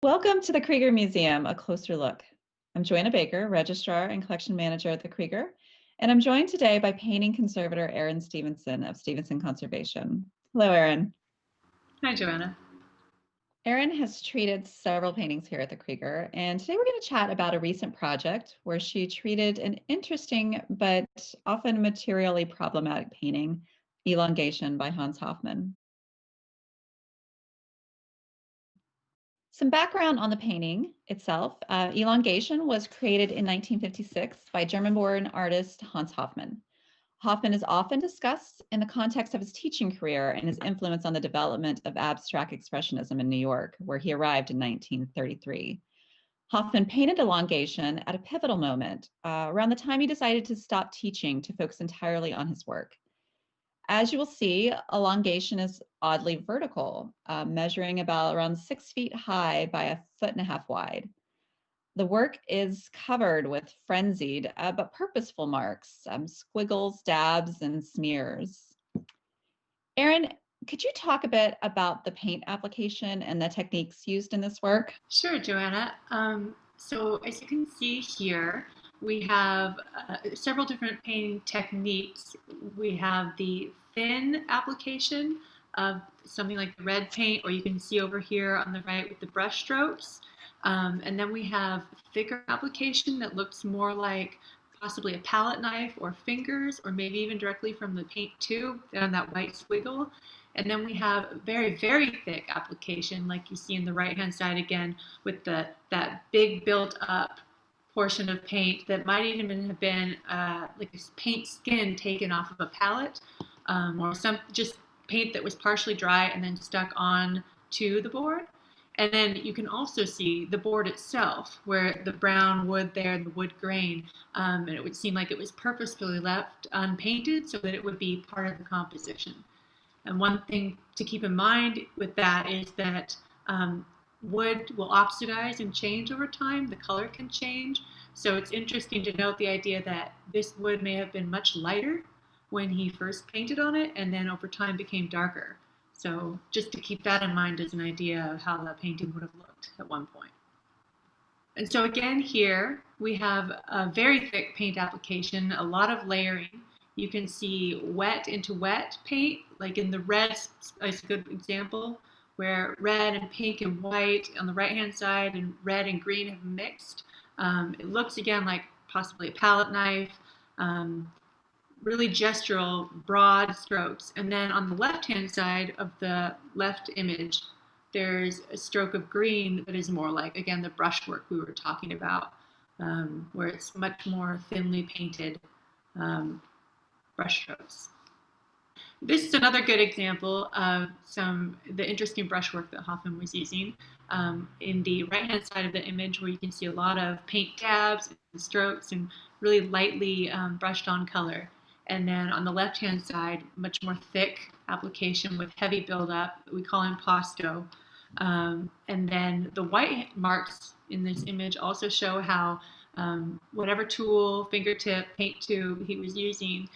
Welcome to the Krieger Museum, A Closer Look. I'm Joanna Baker, Registrar and Collection Manager at the Krieger, and I'm joined today by painting conservator Erin Stevenson of Stevenson Conservation. Hello, Erin. Hi, Joanna. Erin has treated several paintings here at the Krieger, and today we're going to chat about a recent project where she treated an interesting but often materially problematic painting, Elongation by Hans Hofmann. Some background on the painting itself. Elongation was created in 1956 by German-born artist Hans Hofmann. Hofmann is often discussed in the context of his teaching career and his influence on the development of abstract expressionism in New York, where he arrived in 1933. Hofmann painted Elongation at a pivotal moment, around the time he decided to stop teaching to focus entirely on his work. As you will see, elongation is oddly vertical, measuring about around 6 feet high by 1.5 feet wide. The work is covered with frenzied but purposeful marks, squiggles, dabs, and smears. Erin, could you talk a bit about the paint application and the techniques used in this work? Sure, Joanna. So as you can see here, we have several different painting techniques. We have the thin application of something like the red paint, or you can see over here on the right with the brush strokes. And then we have thicker application that looks more like possibly a palette knife or fingers, or maybe even directly from the paint tube on that white squiggle. And then we have very, very thick application, like you see in the right-hand side again, with that big built-up portion of paint that might even have been like a paint skin taken off of a palette, or some just paint that was partially dry and then stuck on to the board. And then you can also see the board itself, where the brown wood there, the wood grain, and it would seem like it was purposefully left unpainted so that it would be part of the composition. And one thing to keep in mind with that is that wood will oxidize and change over time. The color can change. So it's interesting to note the idea that this wood may have been much lighter when he first painted on it and then over time became darker. So just to keep that in mind as an idea of how the painting would have looked at one point. And so again here we have a very thick paint application, a lot of layering. You can see wet into wet paint, like in the red is a good example, where red and pink and white on the right-hand side and red and green have mixed. It looks again like possibly a palette knife, really gestural, broad strokes. And then on the left-hand side of the left image, there's a stroke of green that is more like, again, the brushwork we were talking about, where it's much more thinly painted brush strokes. This is another good example of the interesting brushwork that Hofmann was using. In the right-hand side of the image, where you can see a lot of paint dabs and strokes and really lightly brushed on color. And then on the left-hand side, much more thick application with heavy buildup. We call impasto. And then the white marks in this image also show how whatever tool, fingertip, paint tube he was using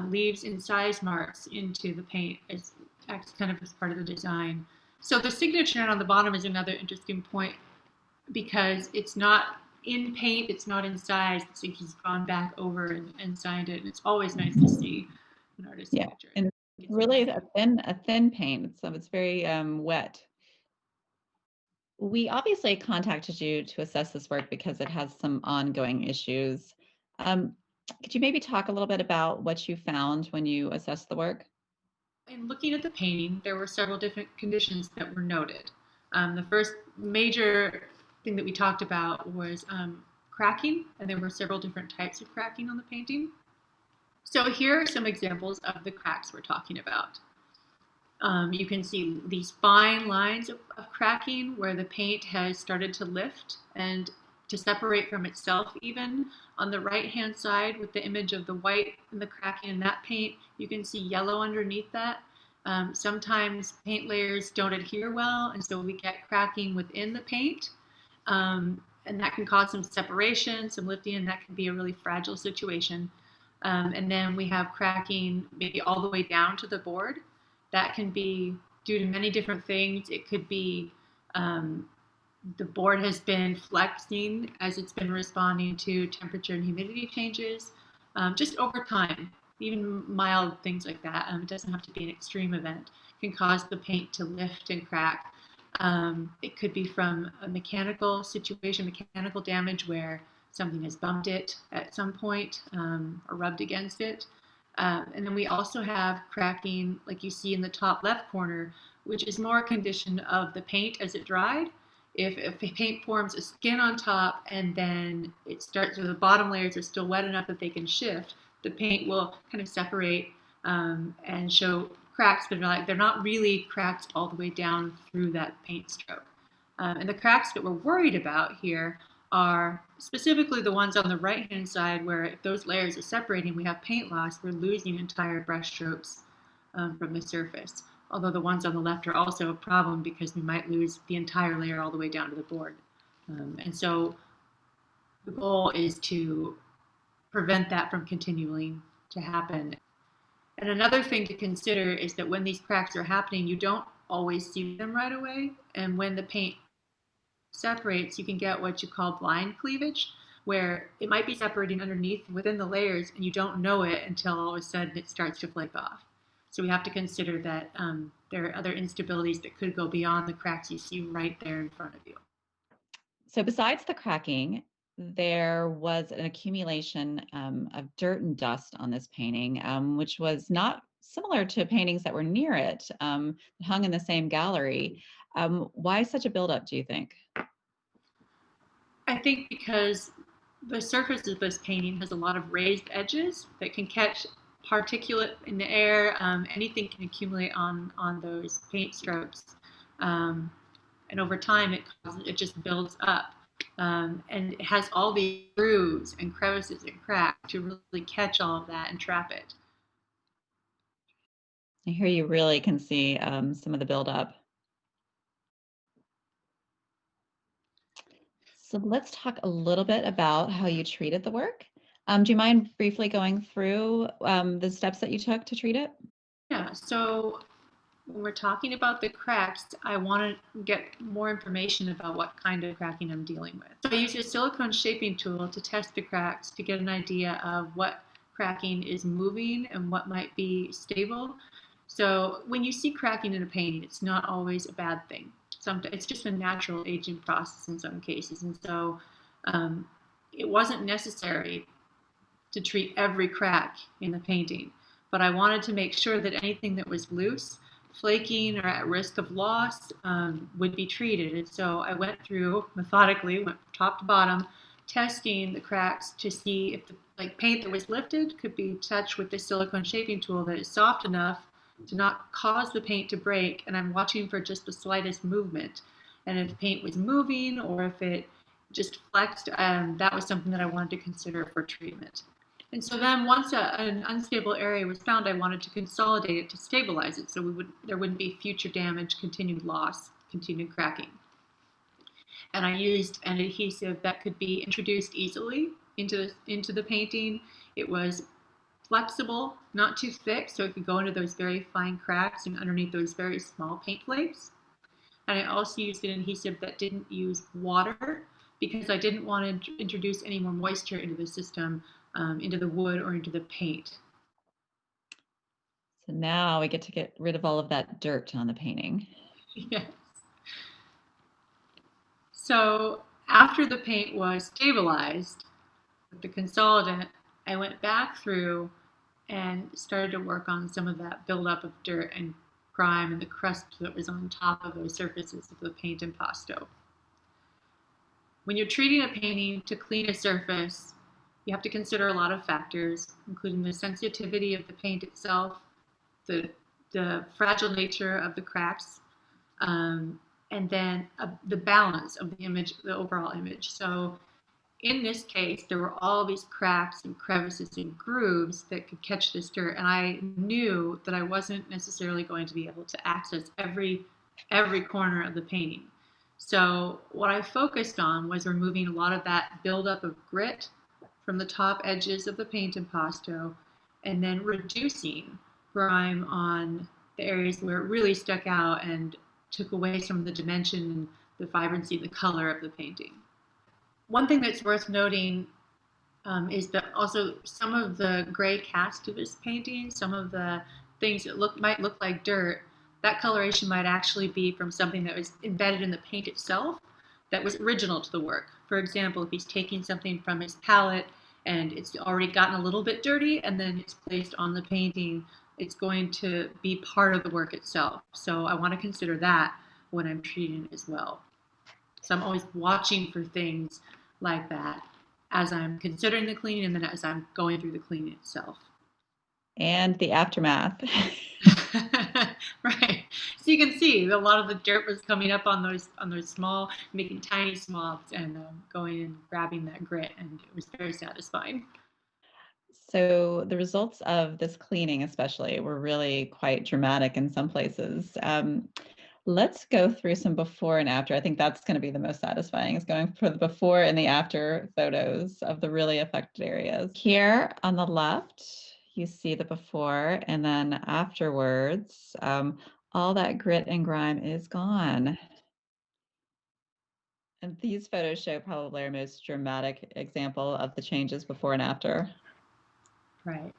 leaves incised marks into the paint as acts kind of as part of the design. So the signature on the bottom is another interesting point because it's not in paint, it's not incised. It's like he's gone back over and signed it. And it's always nice to see an artist's Yeah, signature. and really a thin paint, so it's very wet. We obviously contacted you to assess this work because it has some ongoing issues. Um, could you maybe talk a little bit about what you found when you assessed the work? In looking at the painting, there were several different conditions that were noted. The first major thing that we talked about was cracking, and there were several different types of cracking on the painting. So here are some examples of the cracks we're talking about. You can see these fine lines of cracking where the paint has started to lift and to separate from itself even. On the right-hand side with the image of the white and the cracking in that paint, you can see yellow underneath that. Sometimes paint layers don't adhere well, and so we get cracking within the paint. And that can cause some separation, some lifting, and that can be a really fragile situation. And then we have cracking maybe all the way down to the board. That can be due to many different things. It could be The board has been flexing as it's been responding to temperature and humidity changes, just over time. Even mild things like that, it doesn't have to be an extreme event, can cause the paint to lift and crack. It could be from a mechanical situation, mechanical damage where something has bumped it at some point, or rubbed against it. And then we also have cracking, like you see in the top left corner, which is more a condition of the paint as it dried. If the paint forms a skin on top and then it starts, or the bottom layers are still wet enough that they can shift, the paint will kind of separate, and show cracks, but they're not really cracks all the way down through that paint stroke. And the cracks that we're worried about here are specifically the ones on the right hand side, where if those layers are separating, we have paint loss, we're losing entire brush strokes from the surface. Although the ones on the left are also a problem because we might lose the entire layer all the way down to the board. And so the goal is to prevent that from continuing to happen. And another thing to consider is that when these cracks are happening, you don't always see them right away. And when the paint separates, you can get what you call blind cleavage, where it might be separating underneath within the layers and you don't know it until all of a sudden it starts to flake off. So we have to consider that there are other instabilities that could go beyond the cracks you see right there in front of you. So besides the cracking, there was an accumulation of dirt and dust on this painting, which was not similar to paintings that were near it, hung in the same gallery. Why such a buildup, do you think? I think because the surface of this painting has a lot of raised edges that can catch particulate in the air. Anything can accumulate on those paint strokes, and over time it just builds up, and it has all these grooves and crevices and cracks to really catch all of that and trap it. Here you really can see some of the buildup. So let's talk a little bit about how you treated the work. Do you mind briefly going through the steps that you took to treat it? Yeah, so when we're talking about the cracks, I want to get more information about what kind of cracking I'm dealing with. So I use a silicone shaping tool to test the cracks to get an idea of what cracking is moving and what might be stable. So when you see cracking in a painting, it's not always a bad thing. It's just a natural aging process in some cases. And so it wasn't necessary to treat every crack in the painting, but I wanted to make sure that anything that was loose, flaking, or at risk of loss would be treated. And so I went through methodically, went top to bottom, testing the cracks to see if the paint that was lifted could be touched with this silicone shaping tool that is soft enough to not cause the paint to break, and I'm watching for just the slightest movement. And if the paint was moving or if it just flexed, that was something that I wanted to consider for treatment. And so then once an unstable area was found, I wanted to consolidate it to stabilize it so there wouldn't be future damage, continued loss, continued cracking. And I used an adhesive that could be introduced easily into the painting. It was flexible, not too thick, so it could go into those very fine cracks and underneath those very small paint flakes. And I also used an adhesive that didn't use water because I didn't want to introduce any more moisture into the system, into the wood or into the paint. So now we get to get rid of all of that dirt on the painting. Yes. So after the paint was stabilized with the consolidant, I went back through and started to work on some of that buildup of dirt and grime and the crust that was on top of those surfaces of the paint impasto. When you're treating a painting to clean a surface, you have to consider a lot of factors, including the sensitivity of the paint itself, the fragile nature of the cracks, and then the balance of the image, the overall image. So in this case, there were all these cracks and crevices and grooves that could catch this dirt, and I knew that I wasn't necessarily going to be able to access every corner of the painting. So what I focused on was removing a lot of that buildup of grit from the top edges of the paint impasto, and then reducing grime on the areas where it really stuck out and took away some of the dimension and the vibrancy, the color of the painting. One thing that's worth noting is that also some of the gray cast of this painting, some of the things that might look like dirt, that coloration might actually be from something that was embedded in the paint itself that was original to the work. For example, if he's taking something from his palette and it's already gotten a little bit dirty and then it's placed on the painting, it's going to be part of the work itself. So I want to consider that when I'm treating as well. So I'm always watching for things like that as I'm considering the cleaning and then as I'm going through the cleaning itself. And the aftermath. Right. So you can see a lot of the dirt was coming up on those small, making tiny swabs and going and grabbing that grit, and it was very satisfying. So the results of this cleaning especially were really quite dramatic in some places. Let's go through some before and after. I think that's going to be the most satisfying, is going for the before and the after photos of the really affected areas. Here on the left, you see the before, and then afterwards, all that grit and grime is gone. And these photos show probably our most dramatic example of the changes before and after. Right.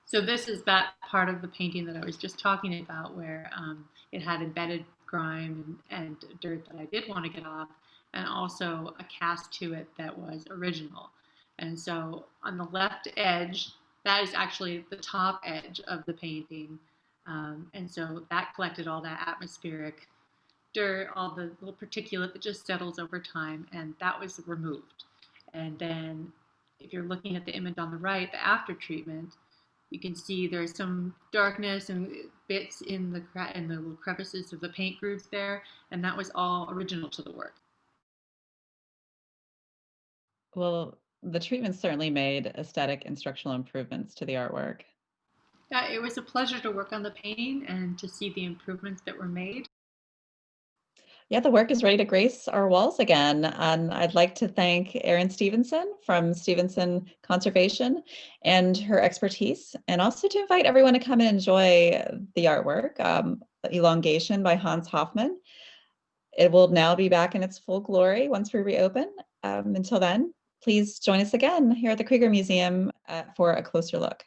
So this is that part of the painting that I was just talking about, where it had embedded grime and dirt that I did want to get off, and also a cast to it that was original. And so on the left edge, that is actually the top edge of the painting. And so that collected all that atmospheric dirt, all the little particulate that just settles over time, and that was removed. And then if you're looking at the image on the right, the after treatment, you can see there's some darkness and bits in the little crevices of the paint grooves there, and that was all original to the work. Well, the treatment certainly made aesthetic instructional improvements to the artwork. Yeah, it was a pleasure to work on the painting and to see the improvements that were made. Yeah, the work is ready to grace our walls again. And I'd like to thank Erin Stevenson from Stevenson Conservation and her expertise, and also to invite everyone to come and enjoy the artwork, Elongation by Hans Hofmann. It will now be back in its full glory once we reopen. Until then, please join us again here at the Krieger Museum for a closer look.